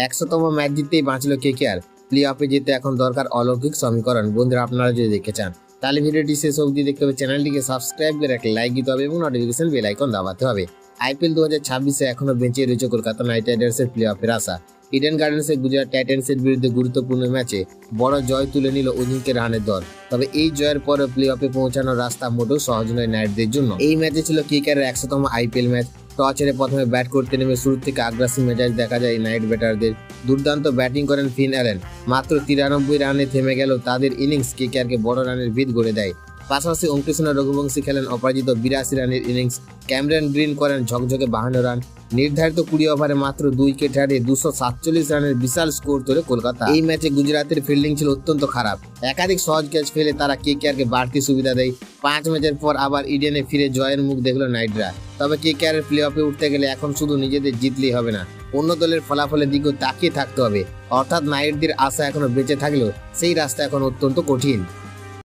100তম match জিততেই বাঁচল KKR. Play অফে যেতে এখন দরকার অলৌকিক সমীকরণ। বন্ধুরা, আপনারা যদি দেখতে চান তাহলে ভিডিওটি শেষ অবধি দেখতে হবে, চ্যানেলটিকে সাবস্ক্রাইব করে একটা লাইক দিতে হবে এবং নোটিফিকেশন বেল আইকন দাবাতে হবে। আইপিএল 2026-এ এখনো বেঁচে রয়েছে কলকাতা নাইট রাইডার্সের প্লে অফের আশা। ইডেন গার্ডেন্সে গুজরাট টাইটান্সের বিরুদ্ধে গুরুত্বপূর্ণ ম্যাচে বড় জয় তুলে নিল অজিঙ্ক্য রাহানের দল। তবে এই জয়ের পরে প্লে অফে পৌঁছানোর রাস্তা মোটেও সহজ নয় নাইটদের জন্য। এই ম্যাচে ছিল কেকেআরের 100তম আইপিএল ম্যাচ। টস হেরে প্রথমে ব্যাট করতে নেমে শুরু থেকে আগ্রাসী মেজাজ দেখা যায় এই নাইট ব্যাটারদের। দুর্দান্ত ব্যাটিং করেন ফিন অ্যালেন। মাত্র 93 রানে থেমে গেল তাদের ইনিংস কেকেআরকে বড় রানের ভিত গড়ে দেয়। পাশাপাশি অঙ্কিশনা রঘুবংশী খেলেন অপরাজিত 82 রানের ইনিংস। ক্যামেরন গ্রিন করেন ঝকঝকে 52 রান। নির্ধারিত 20 ওভারে মাত্র 2 উইকেট হারিয়ে 247 রানের বিশাল স্কোর তোলে কলকাতা। এই ম্যাচে গুজরাতের ফিল্ডিং ছিল অত্যন্ত খারাপ। একাধিক সহজ ক্যাচ ফেলে তারা কেকেআরকে বাড়তি সুবিধা দেয়। 5 ম্যাচের পর আবার ইডেনে ফিরে জয়ের মুখ দেখল নাইটরা। তবে কেকেআরের প্লে অফে উঠতে গেলে এখন শুধু নিজেদের জিতলেই হবে না, অন্য দলের ফলাফলের দিকেও তাকিয়ে থাকতে হবে। অর্থাৎ নাইটদের আশা এখনো বেঁচে থাকলেও সেই রাস্তা এখন অত্যন্ত কঠিন।